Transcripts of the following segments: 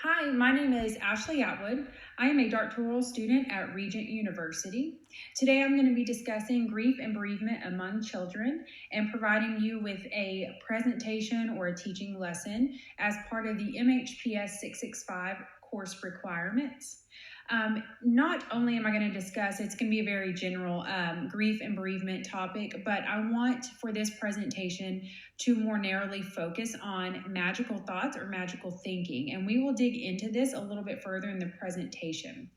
Hi, my name is Ashley Atwood. I am a doctoral student at Regent University. Today I'm going to be discussing grief and bereavement among children and providing you with a presentation or a teaching lesson as part of the MHPS 665 course requirements. Not only am I going to discuss, it's going to be a very general grief and bereavement topic, but I want for this presentation to more narrowly focus on magical thoughts or magical thinking. And we will dig into this a little bit further in the presentation.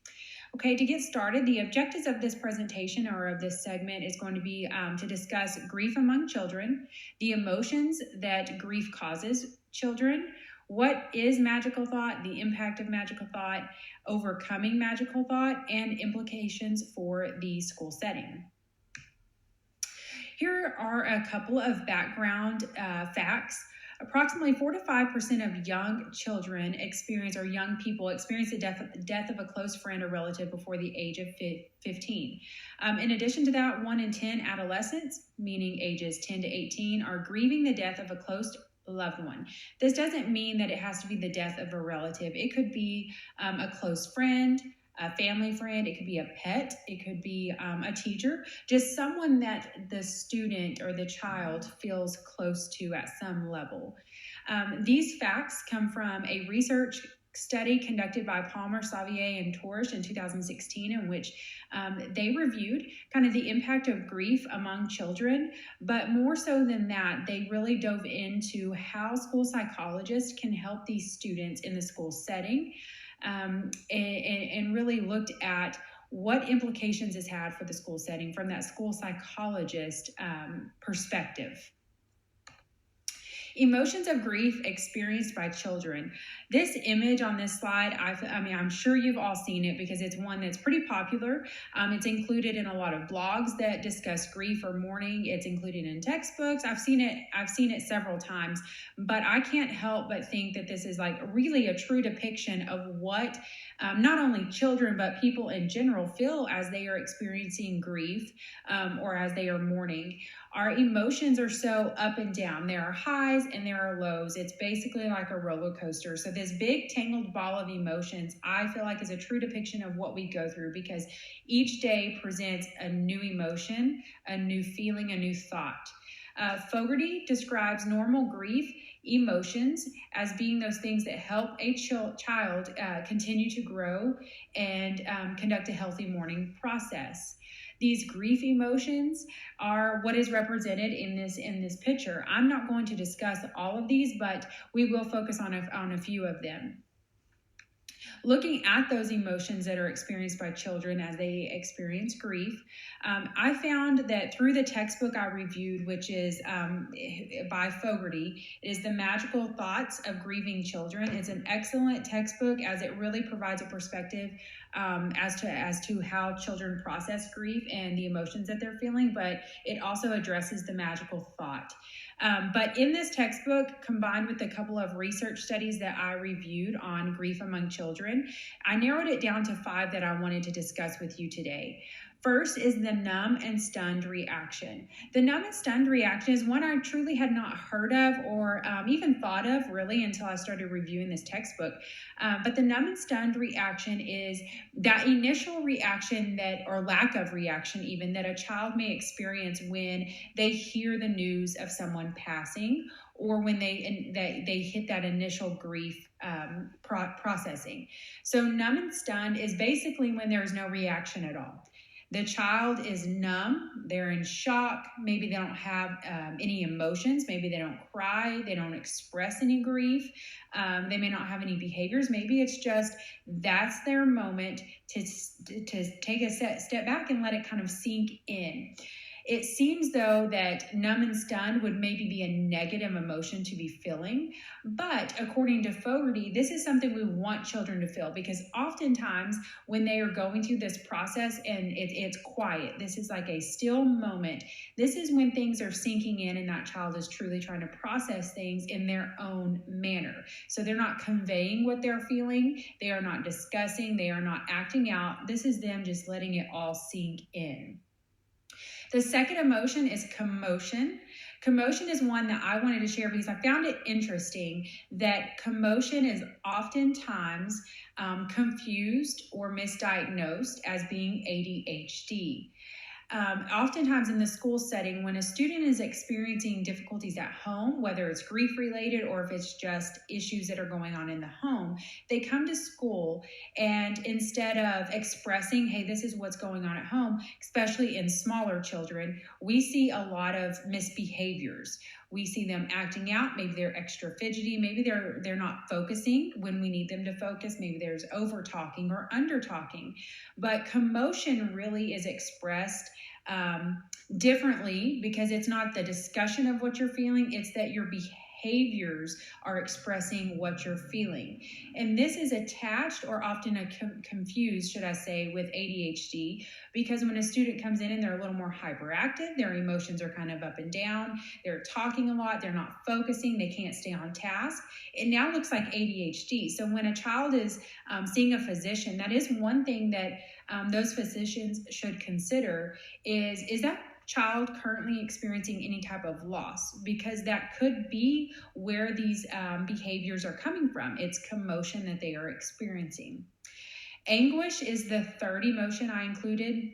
Okay, to get started, the objectives of this presentation or of this segment is going to be to discuss grief among children, the emotions that grief causes children, what is magical thought, the impact of magical thought, overcoming magical thought, and implications for the school setting. Here are a couple of background facts. Approximately 4 to 5% of young children experience, or young people experience the death of a close friend or relative before the age of 15. In addition to that, 1 in 10 adolescents, meaning ages 10 to 18, are grieving the death of a close loved one. This doesn't mean that it has to be the death of a relative. It could be a close friend, a family friend, it could be a pet, it could be a teacher, just someone that the student or the child feels close to at some level. These facts come from a research study conducted by Palmer, Savier, and Torsch in 2016, in which they reviewed kind of the impact of grief among children, but more so than that, they really dove into how school psychologists can help these students in the school setting, and really looked at what implications it's had for the school setting from that school psychologist perspective. Emotions of grief experienced by children. This image on this slide, I'm sure you've all seen it because it's one that's pretty popular. It's included in a lot of blogs that discuss grief or mourning. It's included in textbooks. I've seen it several times, but I can't help but think that this is like really a true depiction of what not only children but people in general feel as they are experiencing grief or as they are mourning. Our emotions are so up and down. There are highs and there are lows. It's basically like a roller coaster. So this big tangled ball of emotions, I feel like, is a true depiction of what we go through, because each day presents a new emotion, a new feeling, a new thought. Fogarty describes normal grief emotions as being those things that help a child continue to grow and conduct a healthy mourning process. These grief emotions are what is represented in this picture. I'm not going to discuss all of these, but we will focus on a few of them. Looking at those emotions that are experienced by children as they experience grief, I found that through the textbook I reviewed, which is by Fogarty, is The Magical Thoughts of Grieving Children. It's an excellent textbook as it really provides a perspective as to how children process grief and the emotions that they're feeling, but it also addresses the magical thought. But in this textbook, combined with a couple of research studies that I reviewed on grief among children, I narrowed it down to 5 that I wanted to discuss with you today. First is the numb and stunned reaction. The numb and stunned reaction is one I truly had not heard of or even thought of really until I started reviewing this textbook. But the numb and stunned reaction is that initial reaction that, or lack of reaction even, that a child may experience when they hear the news of someone passing, or when they hit that initial grief processing. So numb and stunned is basically when there's no reaction at all. The child is numb, they're in shock, maybe they don't have any emotions, maybe they don't cry, they don't express any grief, they may not have any behaviors, maybe it's just that's their moment to take a step back and let it kind of sink in. It seems, though, that numb and stunned would maybe be a negative emotion to be feeling, but according to Fogarty, this is something we want children to feel, because oftentimes when they are going through this process and it's quiet, this is like a still moment, this is when things are sinking in and that child is truly trying to process things in their own manner. So they're not conveying what they're feeling, they are not discussing, they are not acting out. This is them just letting it all sink in. The second emotion is commotion. Commotion is one that I wanted to share because I found it interesting that commotion is oftentimes confused or misdiagnosed as being ADHD. Oftentimes in the school setting, when a student is experiencing difficulties at home, whether it's grief related or if it's just issues that are going on in the home, they come to school and instead of expressing, hey, this is what's going on at home, especially in smaller children, we see a lot of misbehaviors. We see them acting out. Maybe they're extra fidgety. Maybe they're not focusing when we need them to focus. Maybe there's over talking or under talking. But commotion really is expressed differently because it's not the discussion of what you're feeling, it's that your behaviors are expressing what you're feeling. And this is attached or often confused, should I say, with ADHD, because when a student comes in and they're a little more hyperactive, their emotions are kind of up and down, they're talking a lot, they're not focusing, they can't stay on task, it now looks like ADHD. So when a child is seeing a physician, that is one thing that those physicians should consider is that child currently experiencing any type of loss, because that could be where these behaviors are coming from. It's commotion that they are experiencing. Anguish is the third emotion I included.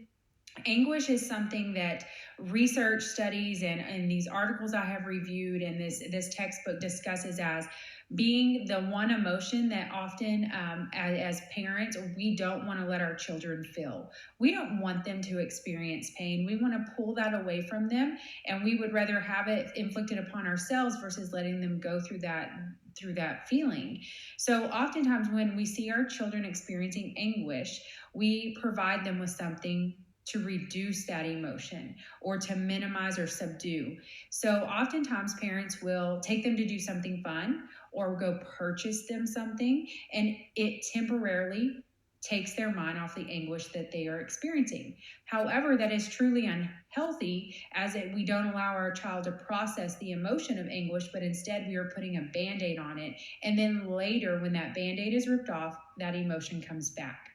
Anguish is something that research studies and these articles I have reviewed and this textbook discusses as being the one emotion that often as parents we don't want to let our children feel. We don't want them to experience pain. We want to pull that away from them, and we would rather have it inflicted upon ourselves versus letting them go through that feeling. So oftentimes when we see our children experiencing anguish, we provide them with something to reduce that emotion or to minimize or subdue. So oftentimes parents will take them to do something fun or go purchase them something, and it temporarily takes their mind off the anguish that they are experiencing. However, that is truly unhealthy, as we don't allow our child to process the emotion of anguish, but instead we are putting a Band-Aid on it, and then later when that Band-Aid is ripped off, that emotion comes back.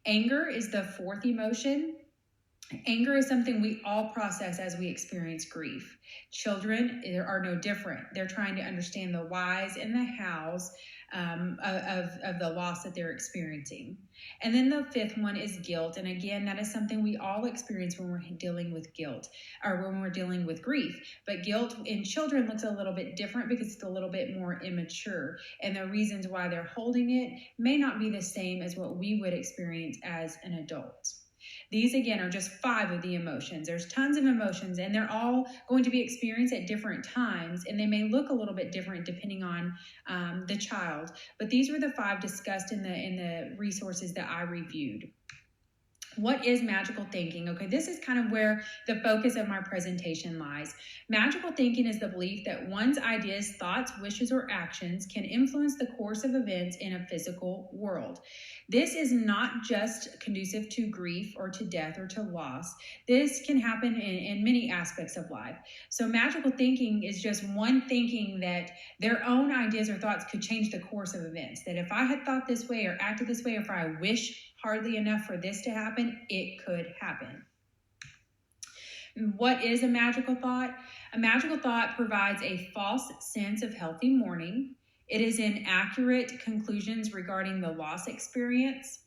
Anger is the fourth emotion. Anger is something we all process as we experience grief. Children are no different. They're trying to understand the whys and the hows of the loss that they're experiencing. And then the fifth one is guilt. And again, that is something we all experience when we're dealing with guilt or when we're dealing with grief. But guilt in children looks a little bit different because it's a little bit more immature. And the reasons why they're holding it may not be the same as what we would experience as an adult. These, again, are just 5 of the emotions. There's tons of emotions, and they're all going to be experienced at different times, and they may look a little bit different depending on the child. But these were the 5 discussed in the resources that I reviewed. What is magical thinking? Okay, this is kind of where the focus of my presentation lies. Magical thinking is the belief that one's ideas, thoughts, wishes, or actions can influence the course of events in a physical world. This is not just conducive to grief or to death or to loss. This can happen in many aspects of life. So magical thinking is just one thinking that their own ideas or thoughts could change the course of events. That if I had thought this way or acted this way, or if I wish hardly enough for this to happen, it could happen. What is a magical thought? A magical thought provides a false sense of healthy mourning. It is inaccurate conclusions regarding the loss experience.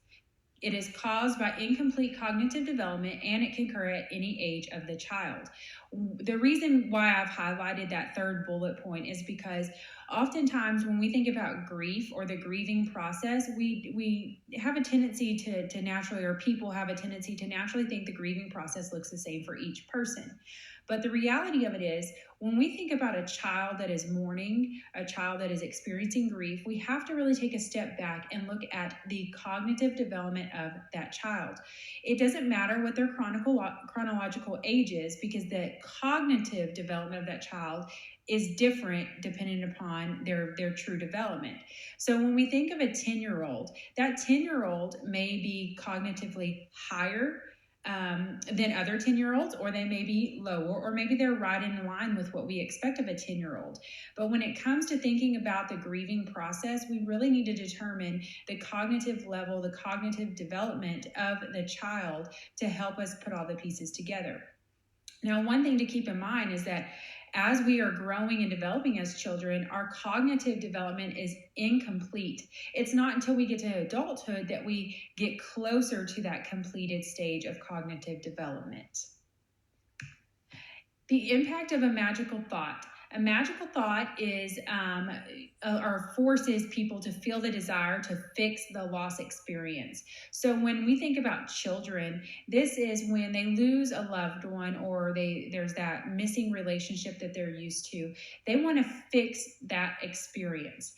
It is caused by incomplete cognitive development, and it can occur at any age of the child. The reason why I've highlighted that third bullet point is because oftentimes when we think about grief or the grieving process, we have a tendency to naturally, or people have a tendency to naturally think the grieving process looks the same for each person. But the reality of it is, when we think about a child that is mourning, a child that is experiencing grief, we have to really take a step back and look at the cognitive development of that child. It doesn't matter what their chronological age is, because the cognitive development of that child is different depending upon their true development. So when we think of a 10-year-old, that 10-year-old may be cognitively higher than other 10-year-olds, or they may be lower, or maybe they're right in line with what we expect of a 10-year-old. But when it comes to thinking about the grieving process, we really need to determine the cognitive level, the cognitive development of the child to help us put all the pieces together. Now, one thing to keep in mind is that as we are growing and developing as children, our cognitive development is incomplete. It's not until we get to adulthood that we get closer to that completed stage of cognitive development. The impact of a magical thought. A magical thought is or forces people to feel the desire to fix the loss experience. So when we think about children, this is when they lose a loved one or there's that missing relationship that they're used to. They want to fix that experience.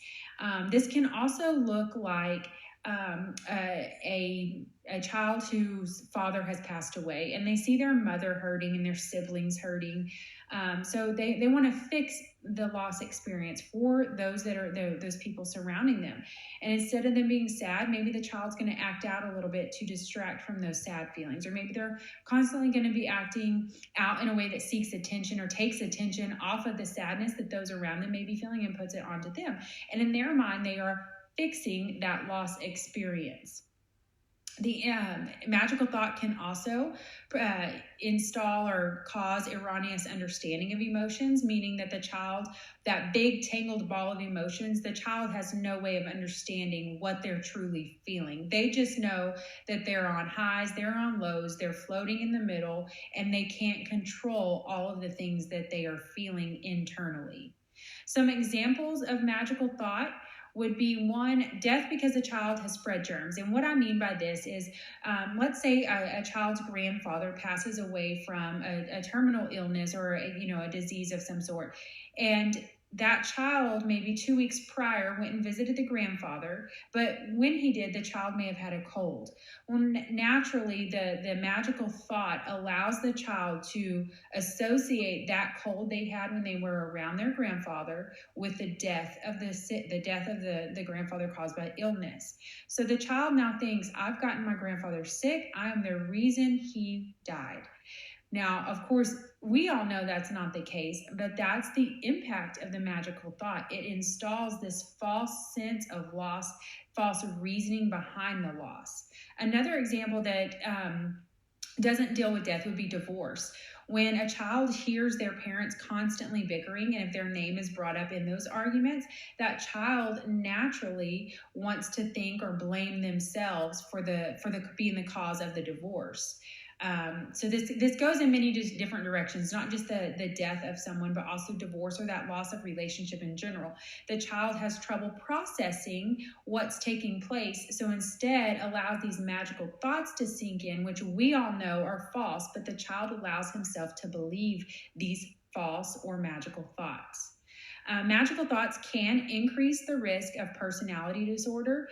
This can also look like a child whose father has passed away, and they see their mother hurting and their siblings hurting. So they want to fix the loss experience for those that are those people surrounding them. And instead of them being sad, maybe the child's going to act out a little bit to distract from those sad feelings, or maybe they're constantly going to be acting out in a way that seeks attention or takes attention off of the sadness that those around them may be feeling and puts it onto them. And in their mind, they are fixing that loss experience. The magical thought can also install or cause erroneous understanding of emotions, meaning that the child, that big tangled ball of emotions, the child has no way of understanding what they're truly feeling. They just know that they're on highs, they're on lows, they're floating in the middle, and they can't control all of the things that they are feeling internally. Some examples of magical thought would be one, death because a child has spread germs. And what I mean by this is, let's say a child's grandfather passes away from a terminal illness or a disease of some sort, and that child maybe 2 weeks prior went and visited the grandfather, but when he did, the child may have had a cold. Well, naturally, the magical thought allows the child to associate that cold they had when they were around their grandfather with the death of the grandfather caused by illness. So the child now thinks, I've gotten my grandfather sick. I am the reason he died. Now, of course, we all know that's not the case, but that's the impact of the magical thought. It installs this false sense of loss, false reasoning behind the loss. Another example that doesn't deal with death would be divorce. When a child hears their parents constantly bickering, and if their name is brought up in those arguments, that child naturally wants to think or blame themselves for being the cause of the divorce. So this goes in many different directions, not just the death of someone, but also divorce or that loss of relationship in general. The child has trouble processing what's taking place, so instead allows these magical thoughts to sink in, which we all know are false, but the child allows himself to believe these false or magical thoughts. Magical thoughts can increase the risk of personality disorder,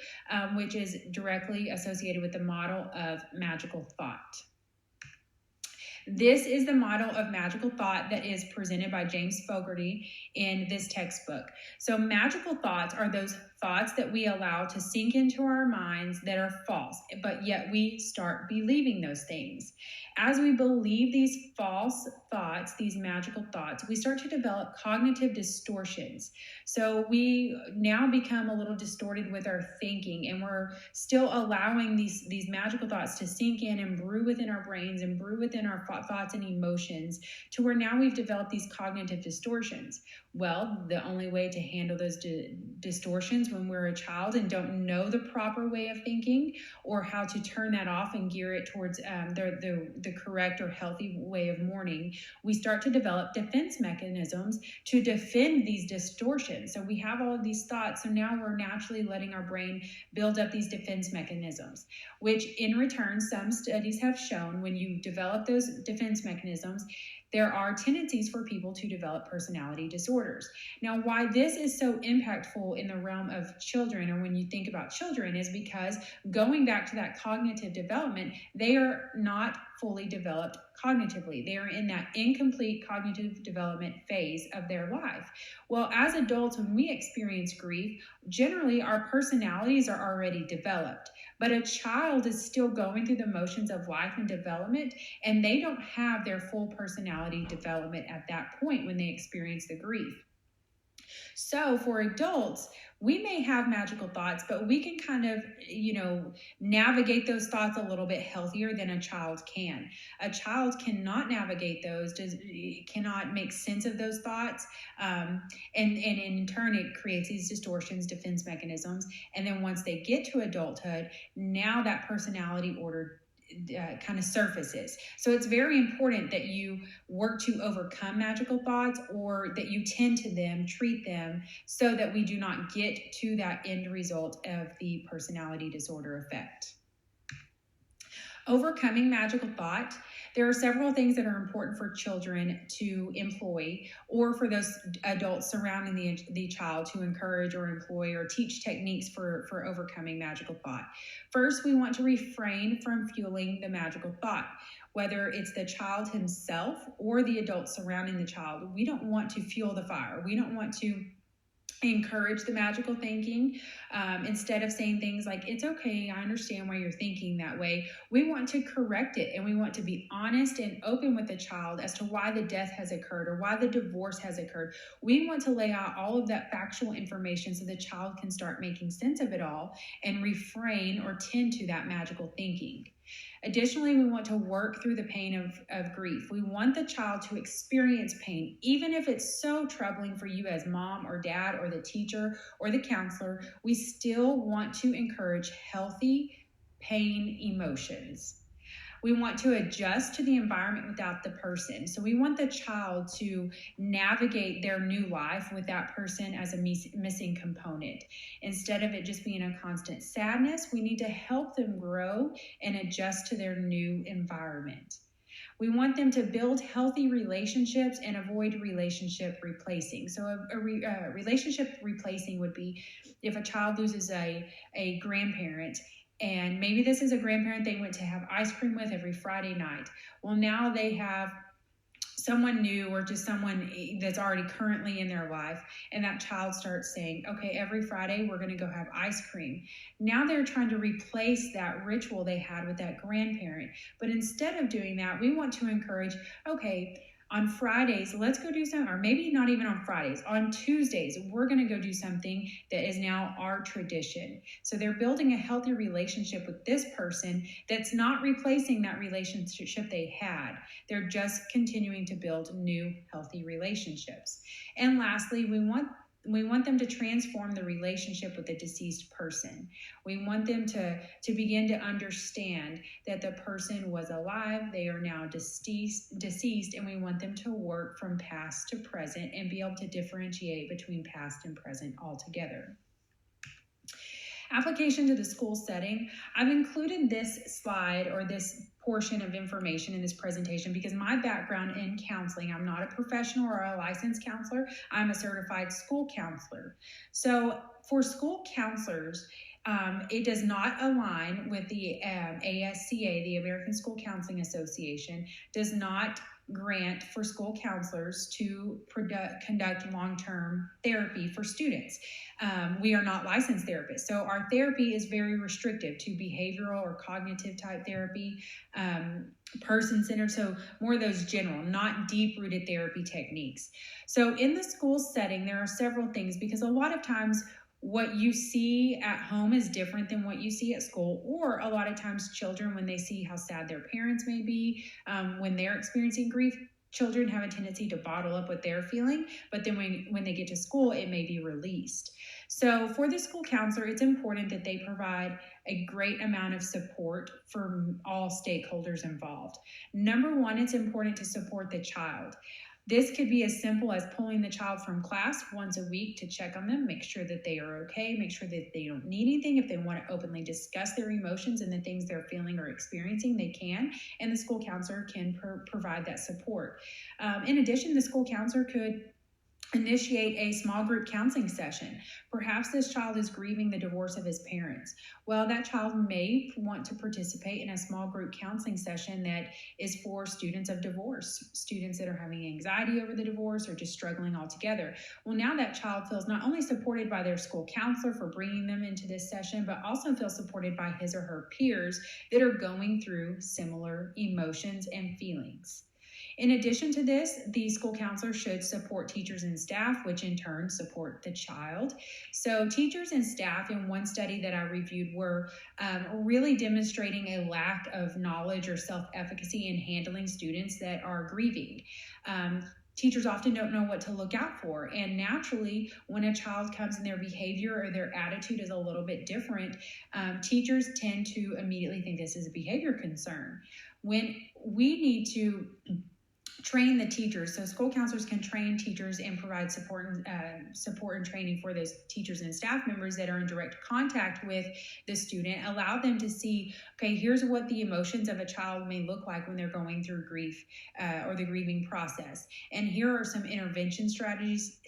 which is directly associated with the model of magical thought. This is the model of magical thought that is presented by James Fogarty in this textbook. So magical thoughts are those thoughts that we allow to sink into our minds that are false, but yet we start believing those things. As we believe these false thoughts, these magical thoughts, we start to develop cognitive distortions. So we now become a little distorted with our thinking, and we're still allowing these magical thoughts to sink in and brew within our brains and brew within our thoughts and emotions to where now we've developed these cognitive distortions. Well, the only way to handle those distortions when we're a child and don't know the proper way of thinking or how to turn that off and gear it towards the correct or healthy way of mourning, we start to develop defense mechanisms to defend these distortions. So we have all of these thoughts, so now we're naturally letting our brain build up these defense mechanisms, which in return, some studies have shown when you develop those defense mechanisms, there are tendencies for people to develop personality disorders. Now, why this is so impactful in the realm of children, or when you think about children, is because going back to that cognitive development, they are not fully developed cognitively. They are in that incomplete cognitive development phase of their life. Well, as adults, when we experience grief, generally our personalities are already developed. But a child is still going through the motions of life and development, and they don't have their full personality development at that point when they experience the grief. So for adults, we may have magical thoughts, but we can kind of, navigate those thoughts a little bit healthier than a child can. A child cannot navigate those, cannot make sense of those thoughts, and in turn, it creates these distortions, defense mechanisms. And then once they get to adulthood, now that personality order kind of surfaces. So it's very important that you work to overcome magical thoughts, or that you tend to them, treat them, so that we do not get to that end result of the personality disorder effect. Overcoming magical thought. There are several things that are important for children to employ, or for those adults surrounding the child to encourage or employ or teach techniques for overcoming magical thought. First, we want to refrain from fueling the magical thought. Whether it's the child himself or the adults surrounding the child, we don't want to fuel the fire. We don't want to encourage the magical thinking. Instead of saying things like, it's okay, I understand why you're thinking that way, we want to correct it, and we want to be honest and open with the child as to why the death has occurred or why the divorce has occurred. We want to lay out all of that factual information so the child can start making sense of it all and refrain or tend to that magical thinking. Additionally, we want to work through the pain of grief. We want the child to experience pain, even if it's so troubling for you as mom or dad or the teacher or the counselor. We still want to encourage healthy pain emotions. We want to adjust to the environment without the person. So we want the child to navigate their new life with that person as a missing component. Instead of it just being a constant sadness, we need to help them grow and adjust to their new environment. We want them to build healthy relationships and avoid relationship replacing. So a relationship replacing would be if a child loses a grandparent, and maybe this is a grandparent they went to have ice cream with every Friday night. Well, now they have someone new, or just someone that's already currently in their life, and that child starts saying, okay, every Friday we're going to go have ice cream. Now they're trying to replace that ritual they had with that grandparent. But instead of doing that, we want to encourage, okay, on Fridays, let's go do something, or maybe not even on Fridays, on Tuesdays, we're going to go do something that is now our tradition. So they're building a healthy relationship with this person that's not replacing that relationship they had. They're just continuing to build new healthy relationships. And lastly, we want them to transform the relationship with the deceased person. We want them to begin to understand that the person was alive, they are now deceased, and we want them to work from past to present and be able to differentiate between past and present altogether. Application to the school setting. I've included this slide, or this portion of information, in this presentation because my background in counseling, I'm not a professional or a licensed counselor, I'm a certified school counselor. So for school counselors, it does not align with the ASCA, the American School Counseling Association, does not grant for school counselors to conduct long-term therapy for students. We are not licensed therapists, so our therapy is very restrictive to behavioral or cognitive type therapy, person-centered, so more of those general, not deep-rooted therapy techniques. So in the school setting, there are several things, because a lot of times what you see at home is different than what you see at school, or a lot of times children, when they see how sad their parents may be, when they're experiencing grief, children have a tendency to bottle up what they're feeling, but then when they get to school, it may be released. So for the school counselor, it's important that they provide a great amount of support for all stakeholders involved. Number one, it's important to support the child. This could be as simple as pulling the child from class once a week to check on them, make sure that they are okay, make sure that they don't need anything. If they want to openly discuss their emotions and the things they're feeling or experiencing, they can, and the school counselor can provide that support. In addition, the school counselor could initiate a small group counseling session. Perhaps this child is grieving the divorce of his parents. Well, that child may want to participate in a small group counseling session that is for students of divorce, students that are having anxiety over the divorce or just struggling altogether. Well, now that child feels not only supported by their school counselor for bringing them into this session, but also feels supported by his or her peers that are going through similar emotions and feelings. In addition to this, the school counselor should support teachers and staff, which in turn support the child. So teachers and staff in one study that I reviewed were really demonstrating a lack of knowledge or self-efficacy in handling students that are grieving. Teachers often don't know what to look out for. And naturally, when a child comes and their behavior or their attitude is a little bit different, teachers tend to immediately think this is a behavior concern. When we need to train the teachers, so school counselors can train teachers and provide support and training for those teachers and staff members that are in direct contact with the student. Allow them to see, okay, here's what the emotions of a child may look like when they're going through grief or the grieving process, and here are some intervention strategies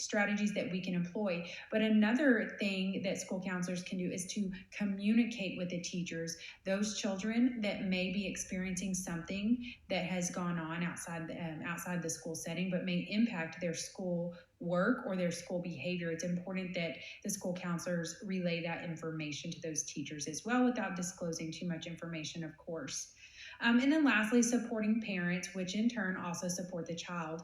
that we can employ. But another thing that school counselors can do is to communicate with the teachers, those children that may be experiencing something that has gone on outside the school setting but may impact their school work or their school behavior. It's important that the school counselors relay that information to those teachers as well without disclosing too much information, of course. And then lastly, supporting parents, which in turn also support the child.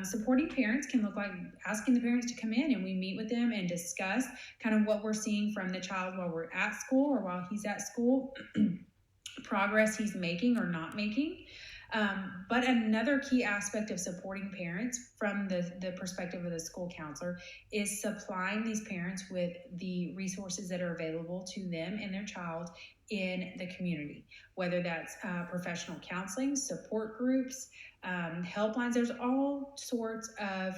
Supporting parents can look like asking the parents to come in and we meet with them and discuss kind of what we're seeing from the child while we're at school or while he's at school, progress he's making or not making. But another key aspect of supporting parents from the perspective of the school counselor is supplying these parents with the resources that are available to them and their child in the community, whether that's professional counseling, support groups, helplines. There's all sorts of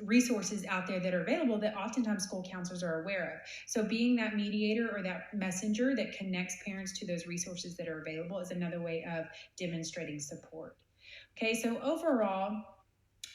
resources out there that are available that oftentimes school counselors are aware of. So being that mediator or that messenger that connects parents to those resources that are available is another way of demonstrating support. Okay, so overall,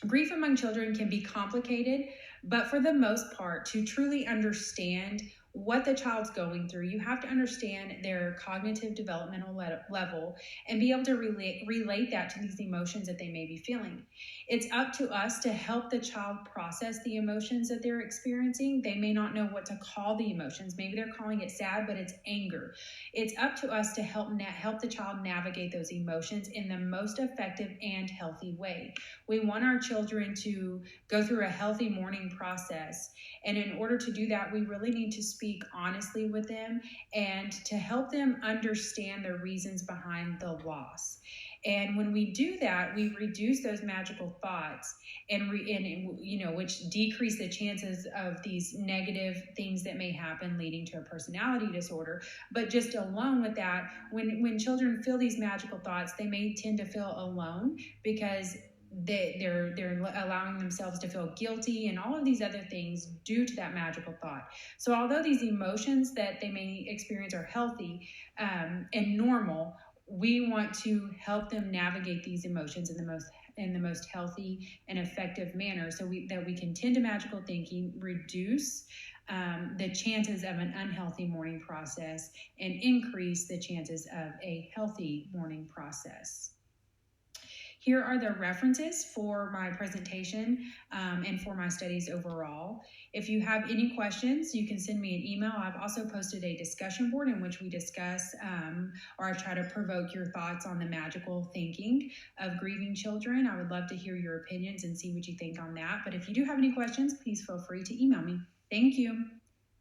grief among children can be complicated, but for the most part, to truly understand what the child's going through, you have to understand their cognitive developmental level and be able to relate that to these emotions that they may be feeling. It's up to us to help the child process the emotions that they're experiencing. They may not know what to call the emotions. Maybe they're calling it sad, but it's anger. It's up to us to help the child navigate those emotions in the most effective and healthy way. We want our children to go through a healthy mourning process. And in order to do that, we really need to speak honestly with them and to help them understand the reasons behind the loss. And when we do that, we reduce those magical thoughts and which decrease the chances of these negative things that may happen leading to a personality disorder. But just alone with that, when children feel these magical thoughts, they may tend to feel alone because they're allowing themselves to feel guilty and all of these other things due to that magical thought. So although these emotions that they may experience are healthy and normal, we want to help them navigate these emotions in the most healthy and effective manner so that we can tend to magical thinking, reduce the chances of an unhealthy mourning process, and increase the chances of a healthy mourning process. Here are the references for my presentation and for my studies overall. If you have any questions, you can send me an email. I've also posted a discussion board in which we discuss or I try to provoke your thoughts on the magical thinking of grieving children. I would love to hear your opinions and see what you think on that. But if you do have any questions, please feel free to email me. Thank you.